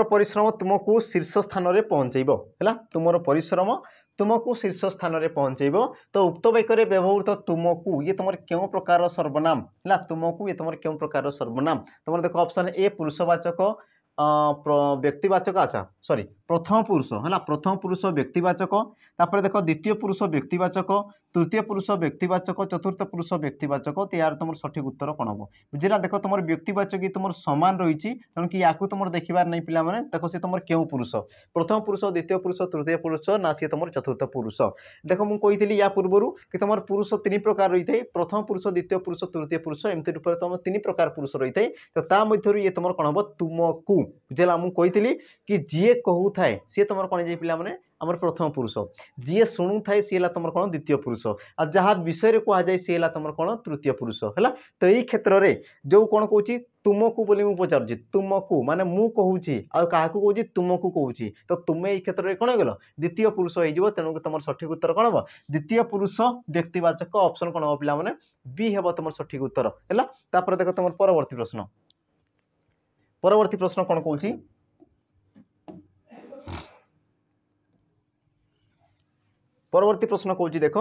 परिश्रम तुमको शीर्ष स्थान में पहुँचेब है तुमर परिश्रम तुमको शीर्ष स्थान में पहुँचेब। तो उक्त वाक्य व्यवहृत तुमको ये तुम क्यों प्रकार सर्वनाम है तुमको ये तुम क्यों प्रकार सर्वनाम। तुम देख ऑप्शन ए पुरुषवाचक व्यक्तिवाचक अच्छा सॉरी प्रथम पुरुष है प्रथम पुरुष व्यक्तिवाचक तापर देख द्वितीय पुरुष व्यक्तिवाचक तृतीय पुरुष व्यक्तिवाचक चतुर्थ पुरुष व्यक्तिवाचक तो यार तुम सठिक उत्तर कौन हम बुझेगा। देख तुम व्यक्तिवाचक तुम सामान रही तेणुक या तुम देखार नहीं पे देख सी तुम क्यों पुरुष प्रथम पुरुष द्वितीय पुरुष तृतीय पुरुष ना सी तुम चतुर्थ पुरुष। देख मुझे कही या पूर्व कि तुम पुरुष तीन प्रकार रही है प्रथम पुरुष द्वितीय पुरुष तृतीय पुरुष एमती रूप में तुम तीन प्रकार पुरुष रही है। तो मध्य ये तुम कौन हम तुमको बुझेगा मुझे कही कि जी कहू थाए सी तुम कौन जाए पे आमर प्रथम पुरुष जी शुणु थाए सी तुम कौन द्वितीय पुरुष आ जहाँ विषय कहुए सी तुम कौन तृतीय पुरुष है। तो यही क्षेत्र में जो कौन कहूँ तुमको बोली मुझे पचारूँ तुमको माने मु कहूँ क्या कहूँ तुमको कहूँ तो तुम ये क्षेत्र में कौन गल द्वितीय पुरुष हो तेणुक तुम सठिक उत्तर कौन हम द्वितीय पुरुष व्यक्तिवाचक ऑप्शन कौन हम पे बी हम तुम सठिक उत्तर है। तापर देख तुम परवर्ती प्रश्न कौन कहूँ परवर्ती प्रश्न कौन देख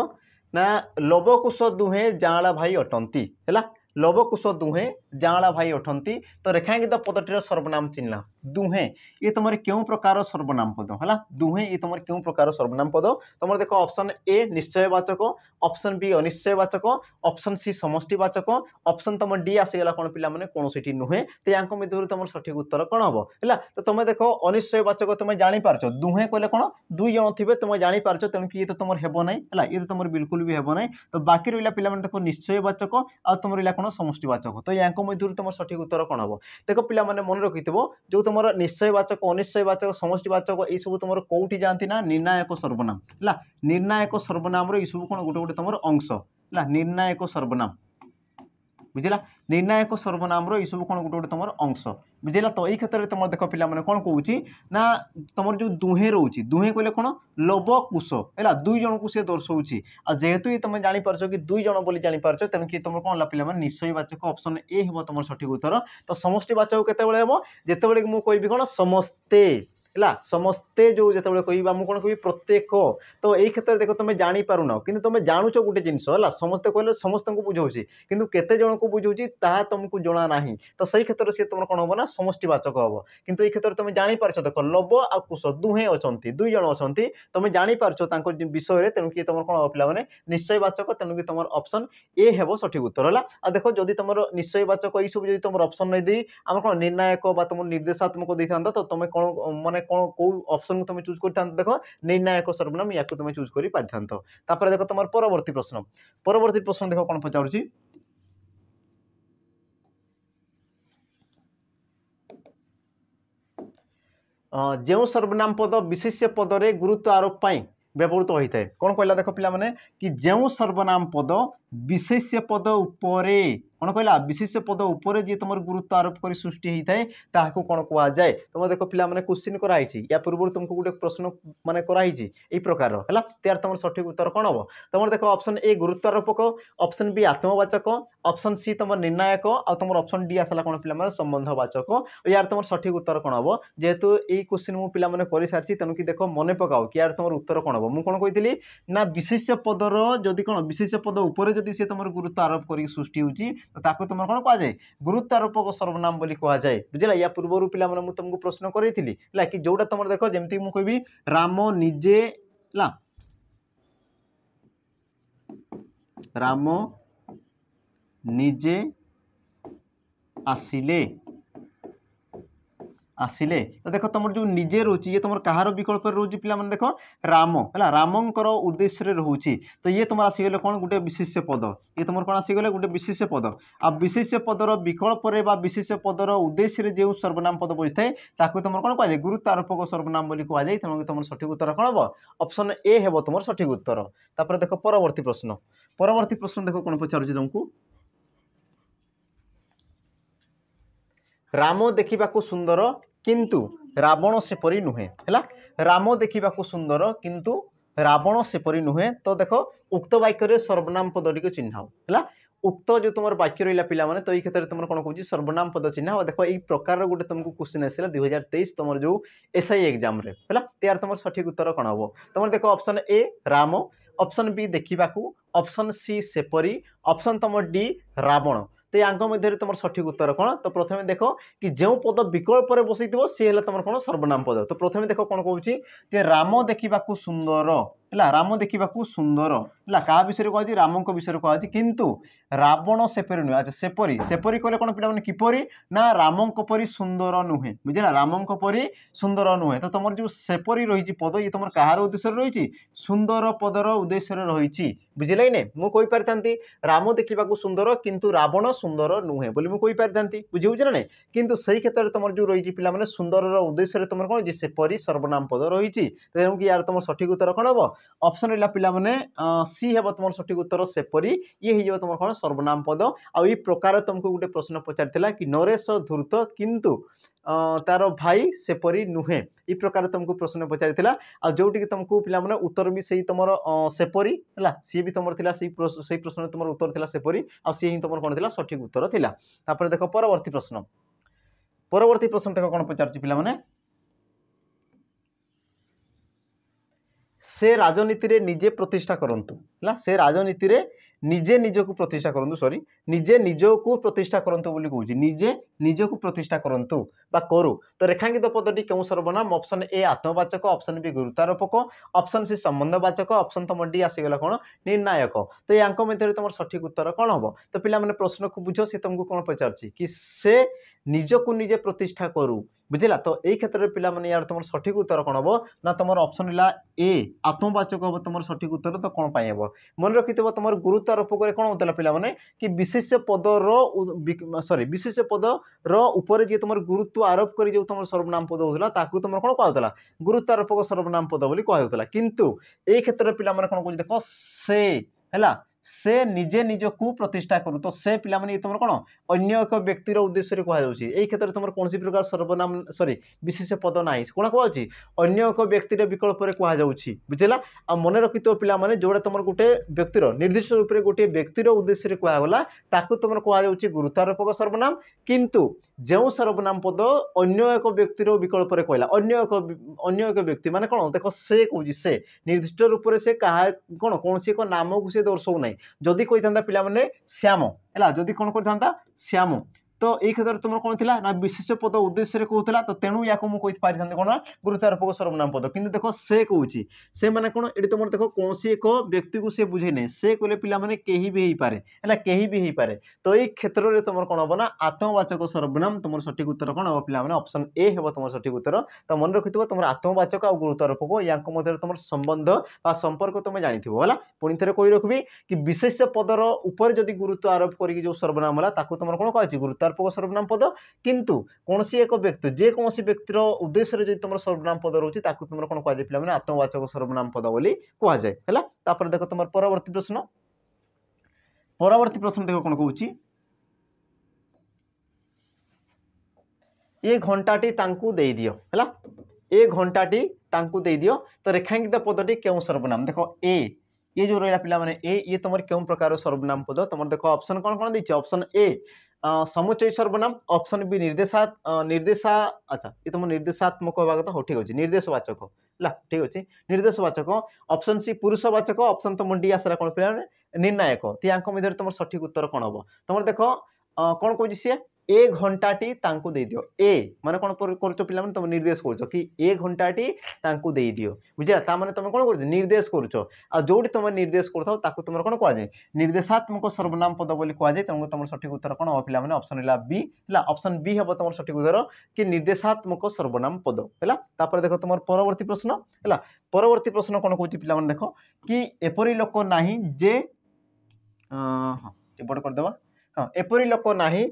ना लवकुश दुहे जाँला भाई अटंती है लवकुश दुहे जाँला भाई अटंती तो रेखांकित पदटीर सर्वनाम चिन्ह दुहे ये तुम क्यों प्रकार सर्वनाम पद है दुहे ये तुम क्यों प्रकार सर्वनाम पद तुम देख ऑप्शन ए निश्चयवाचक ऑप्शन बी अनिश्चयवाचक ऑप्शन सी समष्टिवाचक ऑप्शन तुम डी आसीगला कौन पे कौन सी नुहे तो या मध्य तुम सठिक उत्तर कौन हम है तो तुम देख अनिश्चयवाचक तुम जापर दुहे कहले कौन दुई जन थे तुम जापर तेणु ये तो तुम हेब ना है ये तो तुम बिल्कुल भी हेब ना तो बाकी रहा पे देख निश्चयवाचक आ तुम रहा कौन समष्टिवाचक तो या मध्य तुम सठिक उत्तर कौन हम देख पे मन रखि जो तुम निश्चयवाचक अनिश्चयवाचक समष्टिवाचक ये सब तुम कौटी जाती ना निर्णायक सर्वनाम है निर्णायक सर्वनाम ये सब कौन गोटे गोटे तुम अंश है निर्णायक सर्वनाम बुझला निर्णायक सर्वनाम ये सब कौन गोटे गोटे तुम अंश बुझेगा तो ये क्षेत्र में तुम देख पे कौन कौच ना तुम जो दुहे रोचे दुहे कहले कौन लवकुश है दुई जन को सी दर्शाऊँगी जेहेतु ये तुम जापर कि दुई जन बोली जापर तेणु कि तुम कौन पे निश्चयवाचक ऑप्शन ए हम तुम सठिक उत्तर तो समष्टिवाचक केतबेले हम जितेबाला मुझे कहि कौन समस्ते है समस्ते जो जो कह कौन कह प्रत्येक तो यही क्षेत्र में देख तुम जापर ना कि तुम जानूच गोटे जिनस है समस्ते कहले समस्त को बुझाऊँगी कितु केते जन को बुझाऊँगी ताहा तुमको जना ना तो सही क्षेत्र से तुम कौन हम ना समष्टिवाचक हम कितु ये क्षेत्र में तुम जापर देख लव आ कुश दुहे अच्छा दुई जन अच्छा तुम जापर विषय में तेणुक तुम कौन पे निश्चयवाचक तेणुक तुम ऑप्शन ए हे सठिक उत्तर है आ देख जदि तुम निश्चयवाचक ये सब तुम ऑप्शन नहीं दी आम कौन निर्णायक तुम निर्देशात्मक देता तो तुम कौन माने कौन कौ ऑप्शन को तुम चूज कर देख निर्णायक सर्वनाम या तुम चूज कर पार देख तुम परवर्ती प्रश्न देख कौन पचार जो सर्वनाम पद विशेष्य पदरे गुरुत्व आरोप पाई व्यवहृत होता है कौन कहला देख पे कि जो सर्वनाम पद विशेष्य पद उपरे कौन कहला विशेष्य पद उपरे जी तुम गुरुत्व आरोप कर सृष्टि होता है ताकू कौन कह जाए तुम देख पे क्वेश्चन कराई या पूर्व तुमको गोटे प्रश्न मान कराई प्रकार है त्यार तुम सठिक उत्तर कौन हम तुम देख ऑप्शन ए गुरुत्वारोपक ऑप्शन बी आत्मवाचक ऑप्शन सी तुम निर्णायक आ तुम ऑप्शन डी आसला कौन पे संबंधवाचक यार तुम सठिक उत्तर कौन हम जेहेतु ये क्वेश्चन मुझे पे कर सारी तेणुक देख मन पकाओ कि यार तुम उत्तर कौन हम मुझे कौन कही ना विशेष्य पदर जदि कौन विशेष्य पद उपर जदि सी तुम गुरुत्व आरोप कर सृष्टि होती ताको तुम कौन कह जाए गुरुत्वारोपक सर्वनाम बोली कह जाए बुझला या पूर्व पे तुमको प्रश्न करी कि जोटा तुम देख जमी मुझे कहि राम निजे राम निजे आसिले आसिले तो देख तुम जो निजे रोचे ये तुम कहार विकल्प रोचे पे देख राम है रामंकर उद्देश्य रोचे तो ये तुम आसीगले कौन गोटे विशेष्य पद ये तुम कौन आसीगले गोटे विशेष्य पद आ विशेष्य पदर विकल्प विशेष्य पदर उद्देश्य जो सर्वनाम पद बसी था तुम कौन कह गुरुत्व आरोपक सर्वनाम बोली कह जाए तेणुक तुम सठिक उत्तर कौन हम ऑप्शन ए हे तुम सठिक उत्तर तापर देख परवर्ती प्रश्न देख कौन पचार तुमको राम देखा सुंदर किंतु रावण सेपरी नुहे है राम देखा सुंदर किंतु रावण सेपरी नुहे तो देख उक्त वाक्य सर्वनाम पदटी को चिन्ह है उक्त जो तुम वाक्य रहा पे तो ये क्षेत्र में तुम कौन कह सर्वनाम पद चिन्ह देख यही प्रकार गोटे तुमको क्वेश्चन आसाला 2023 तुम जो एसआई एग्जाम है त्यार तुम सठिक उत्तर कौन हम तुम देख option A Ram option B देखा ऑप्शन सी सेपरी ऑप्शन तुम डी रावण तो यांक मध्य तुम सठिक उत्तर कौन तो प्रथम देख कि जो पद विकल्प बसई सी है तुम कौन सर्वनाम पद तो प्रथम देख कौन कह राम देखा सुंदर है राम देखा सुंदर है क्या विषय कह राम विषय कह किंतु रावण सेपरी नुहे अच्छा सेपरी सेपरी कहले कौन पे किपरि ना राम परी सुंदर नुहे बुझे राम परी सुंदर नुहे तो तुम जो सेपरी रही पद ये तुम कहार उद्देश्य रही सुंदर पदर उद्देश्य रही बुझे ना मुझे पारि राम देखा सुंदर किंतु रावण सुंदर नुहे बोली मुझे पारि बुझे ना किंतु सही क्षेत्र में तुम जो रही पे सुंदर उद्देश्य तुम कौन सेपरी सर्वनाम पद रही तेणुक यार तुम सठिक उत्तर कौन हम ऑप्शन रहा पे सी हे तुम सठिक उत्तर सेपरी ये हो तुम कौन सर्वनाम पद आई प्रकार तुमको गोटे प्रश्न पचार कि नरेश धूर्त किंतु तार भाई सेपरी नुहे ये प्रकार तुमको प्रश्न पचार आ जोटि तुमको पे उत्तर भी सही तुम सेपरी है सी भी तुम से प्रश्न तुम उत्तर था सेपरी आ सी ही तुम कौन था सठिक उत्तर था देख परवर्ती प्रश्न देख कौन पचार पे से राजनीति रे निजे प्रतिष्ठा करंतु है से राजनीति रे निजे निजको प्रतिष्ठा करंतु सॉरी निजे निजको प्रतिष्ठा करंतु बोली कहूँ निजे निजको प्रतिष्ठा करंतु बा करू तो रेखांकित पदटी क्यों सर्वनाम ऑप्शन ए आत्मवाचक ऑप्शन बी गुरुत्वारोपक ऑप्शन सी संबंधवाचक ऑप्शन तुम डी आसीगला कौन निर्णायक तो यांक मध्य तुम सठिक उत्तर कौन हम तो पिला माने प्रश्न को बुझ सी तुमको कौन पचार कि से निजको निजे प्रतिष्ठा करू बुझला तो यही क्षेत्र में पिला माने यार तुम सठिक उत्तर कौन हम ना तुम ऑप्शन है ए आत्मवाचक हम तुम सठिक उत्तर तो कौन पाई हम मन रखि तुम गुरुत्वारोपक कौन होता पिला माने कि विशेष्य पदर सॉरी विशेष्य पदर ऊपर जी तुम गुरुत्व आरोप कर जो तुम सर्वनाम पद होता ताकू तुम कौन कहला गुरुत्वारोपक सर्वनाम पद बोली कहला किंतु ए क्षेत्र में पिला माने कौन कहते देख से है से निजे निजकू प्रतिष्ठा करू तो से पिला माने तुम कौन अन्य एक व्यक्तिर उद्देश्य कहुच्छी यही क्षेत्र में तुम कौन प्रकार सर्वनाम सॉरी विशेष पद ना कौन कहुच्छी अन्य एक व्यक्तिर विकल्प कहुच्छी बुझेगा आ मन रखि पिला माने जोड़ा तुम गोटे व्यक्तिर निर्दिष्ट रूप से गोटे व्यक्तिर उद्देश्य कहगला ताकू तुम कहुच्छी गुरुत्वारोपक सर्वनाम किंतु जो सर्वनाम पद अन्य एक व्यक्तिर विकल्प कहला अन्य एक व्यक्ति माने कौन देख से कौन से निर्दिष्ट रूप से कहा कौन कौन एक नाम को सी दर्शाऊ ना जदि कही था पिला माने श्याम है जदि कौन करता श्याम तो ये क्षेत्र में तुम कौन थी ना विशेष पद उद्देश्य कहला तो तेणु या मुझे पारि कौन गुरुत्वारोपक सर्वनाम पद किंतु देख से कहूँ से मैंने कौन ये तुम देख कौन एक व्यक्ति को सी बुझे नहीं से कहले पिला माने कहीं भी हो पारे है कहीं भी हो पारे तो ये क्षेत्र में तुम कौन हम ना आत्मवाचक सर्वनाम तुम सठिक उत्तर कौन हम पिला माने ऑप्शन ए हम तुम सठिक उत्तर तो मन रखि तुम आत्मवाचक और गुरुत्वारोपक या तुम संबंध बा संपर्क तुम जानी है पुणी थे कही रखी कि विशेष पदर ऊपर जदि गुरुत्व आरोप करके जो सर्वनाम है तुम कौन कह गुरुत्वारोपक सर्वनाम पद किंतु कौन एक व्यक्ति जेकोसी व्यक्तिर उद्देश्य जो तुम सर्वनाम पद रोचे तुम कौन कह पे आत्मवाचक सर्वनाम पद बोली कहुए है देख तुम परवर्ती प्रश्न देख कौन कहूँ ये घंटाटी तांकू दे दियो है ए घंटाटी तांकू दे दियो तो रेखांकित पदटी क्यों सर्वनाम देख ए ये जो रहा पिला माने ए ये तुम क्यों प्रकार सर्वनाम पद तुम देख ऑप्शन कौन कौन देती ऑप्शन ए समुच्चय सर्वनाम ऑप्शन बी निर्देशा अच्छा ये तुम निर्देशात्मक होगा कथा हो ठीक अच्छे निर्देशवाचक है ठीक अच्छे निर्देशवाचक ऑप्शन सी पुरुषवाचक ऑप्शन तुम डी आसला कौन पे निर्णायक तो मध्य तुम सठिक उत्तर कौन हम तुम देख कौन कह सी ए घंटाटी तांकू दे दियो ए माने कौन कर पिला माने तुम निर्देश कर कि ए घंटाटी तांकू दे दियो बुझा ता माने तुम कौन कर निर्देश कर जोड़ी तुम निर्देश कर तुम कौन कहुए निर्देशात्मक सर्वनाम पद बोली कहुए तेणु तुम सठिक उत्तर कौन हम पिला माने ऑप्शन है बी है ऑप्शन बी हम तुम सठिक उत्तर कि निर्देशात्मक सर्वनाम पद है देख तुम परवर्ती प्रश्न है परवर्ती प्रश्न कौन कहूँ पिला माने देख कि एपरी लोक नाही जे हाँ एपट करदे हाँ एपरी लोक नाही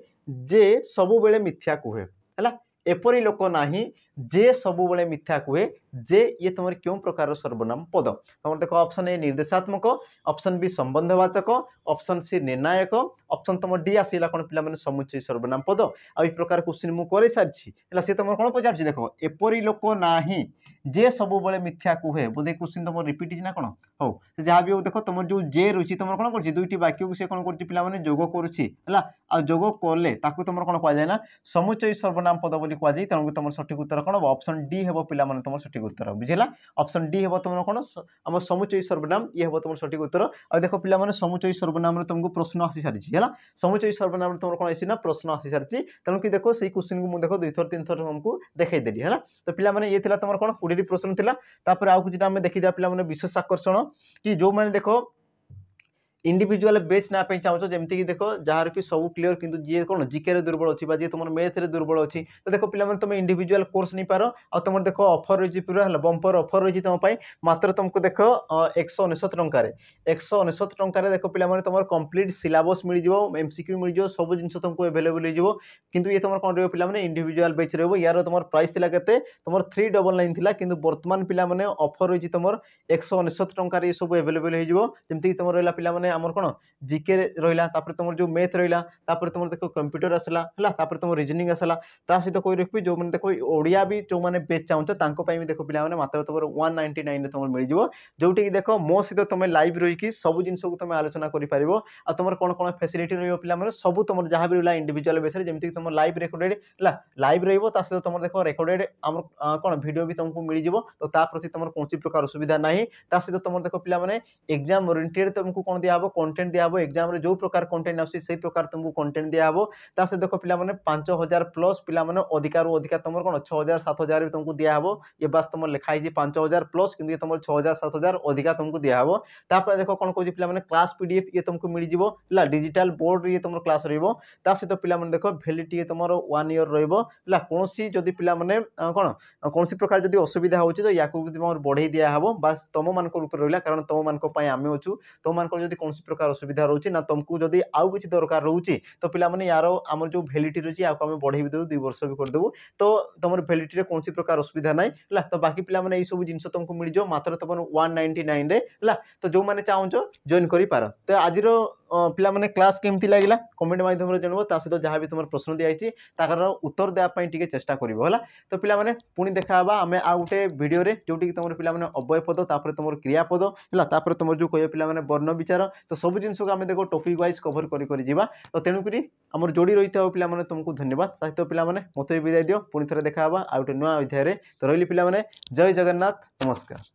जे सबु बेले मिथ्या कहे है एपरी लोक नाही जे सबु बेले मिथ्या कहे जे ये तुम क्यों प्रकार सर्वनाम पद तुम देख ऑप्शन ए निर्देशात्मक ऑप्शन बी संबंधवाचक ऑप्शन सी निर्णायक ऑप्शन तुम डी आसला कौन पिला माने समुच्चय सर्वनाम पद आ प्रकार क्वेश्चन मुझे कर सारी सी तुम कौन पचार देख एपरी लोक नाही जे सबु बेले मिथ्या कहे बोधे क्वेश्चन तुम रिपीट ना कौन हो जहाँ भी हो देख तुम जो जे रुचि तुम कौन कर दुईटी वाक्य को सी कौन कर पिला माने जोग करुच्ची है जोग कले तुम कौन कहुए ना समुच्चय सर्वनाम पद बोली कहुए तेणु तुम सठिक उत्तर कौन हम ऑप्शन डी हम पिला माने तुम सठिक उत्तर बुझेगा ऑप्शन डी हम तुम कौन आम समुच्चय सर्वनाम ये हम तुम सठिक उत्तर आ देख पिला माने समुच्चय सर्वनाम तुमको प्रश्न आसी सारी है समुच्चय सर्वनाम तुम कौन आसी ना प्रश्न आसी सारी तेणु कि देख से क्वेश्चन को मुझे देख 2 थर 3 थर तुमको देखईदेली है तो पिला माने ये तुम कौन 20 प्रश्न था आउ कुछ आम देखी पिला माने विशेष आकर्षण कि जो मैंने देख इंडिविजुअल बेच ना चाहो जमीक देख जार कि सब क्लीयर किंतु जी कौन जिके दुर्बल अच्छी जी तुम मैथ रे दुर्बल अच्छी तो देख पे तुम इंडिविजुअल कोर्स नहीं पार आ तुम देख ऑफर रही पूरा है बंपर ऑफर रही तुम मात्र तुमको देख 199 टकर 199 टकर देख पे तुम कंप्लीट सिलेबस मिल जाव एमसीक्यू मिल जाव सब जिन तुमको एवेलेबल हो किंतु ये तुम कौन रही पे इंडिविजुअल बेच रही यार तुम प्राइस थी के तुम 399 थी कि बर्तमान पे ऑफर रही तुम 199 टकर ये सब एवेलेबल हो जमीक तुम रहा पे आमर कोन जीके रहिला तापर तुमर जो मैथ रहिला तापर तुमर देखो कंप्यूटर आसला हला तापर तुमर रीजनिंग आसला ता सहित कोइ रखबी जो माने देखो ओडिया भी जो माने बेच चाहूछ तांको पई भी देखो पिला माने मात्र तुमर 199 रे तुमर मिल जिवो जोटी कि देखो मो सहित तुम लाइव रही कि सब जिनस को तुम आलोचना करि परिबो आ तुमर कोन कोन फैसिलिटी रहियो पिला माने सब तुमर जहां भी रहिला इंडिविजुअल बेस रे जेमति तुमर लाइव रिकॉर्डेड हला लाइव रहिबो ता सहित तुमर देखो रिकॉर्डेड हमर कोन वीडियो भी तुमको मिल जिवो तो ता प्रति तुमर कोनसी प्रकार असुविधा नाही ता सहित तुमर देखो पिला माने एग्जाम ओरिएंटेड तुमको कोन दिया हबो कंटेंट दिया हबो एग्जाम रे जो प्रकार कंटेंट आसी सेही प्रकार तुमको कंटेंट दिया हबो ता से देखो पिला माने 5000 प्लस पिला माने अधिकार अधिकार तुमर कोन 6000 7000 भी तुमको दिया हबो ये बस तुमर लिखाई जे 5000 प्लस किंतु ये तुमर 6000 7000 अधिकार तुमको दिया हबो तापर देखो कोन कोजी पिला माने क्लास पीडीएफ ये तुमको मिल जिवो ला डिजिटल बोर्ड ये तुमर क्लास रहइबो ता से तो पिला माने देखो वैलिडिटी ये तुमर 1 ईयर रहइबो ला कोनसी जदी पिला माने कोन कोनसी प्रकार जदी असुविधा होची तो याकू भी तुमर बढ़ाई दिया हबो बस तुम मानको ऊपर रहला कारण तुम मानको पई आमे अछु तुम मानको जदी कोनसी प्रकार असुविधा रहउची ना तुमको जदी आउ किछि दरकार रहउची तो पिला माने यारो हमर जो वैलिडिटी रहउची याको हमें बढ़ाई देबो 2 वर्ष भी कर देबो तो तुमर वैलिडिटी रे कोनसी प्रकार असुविधा नाही ला तो बाकी पिला माने ए सब जिंस तुमको मिल जो मात्र तुमर 199 रे ला तो जो माने चाहूचो जॉइन करि पारो तो आजिरो पिला माने क्लास केमती लागिला कमेंट माध्यम रे जनबो ता सहित जहां भी तुमर प्रश्न दिया आइछि ताकर उत्तर देआ पई टिके चेष्टा करिवो हला तो पिला माने पुनी देखा हबा हमें आ उटे वीडियो रे जोटी कि तुमर पिला माने अव्यय पद तापर तुमर क्रिया पद हला तापर तुमर जो कहय पिला माने वर्ण विचार तो सब जिंस को हमें देखो टॉपिक वाइज कवर करि जिबा तो तेनु करी हमर जोड़ी रहिता पिला माने तुमको धन्यवाद सहित पिला माने मते विदाय दियो पुनी थरे देखा हबा आ उटे नया अध्याय रे तो रहिली पिला माने जय जगन्नाथ नमस्कार।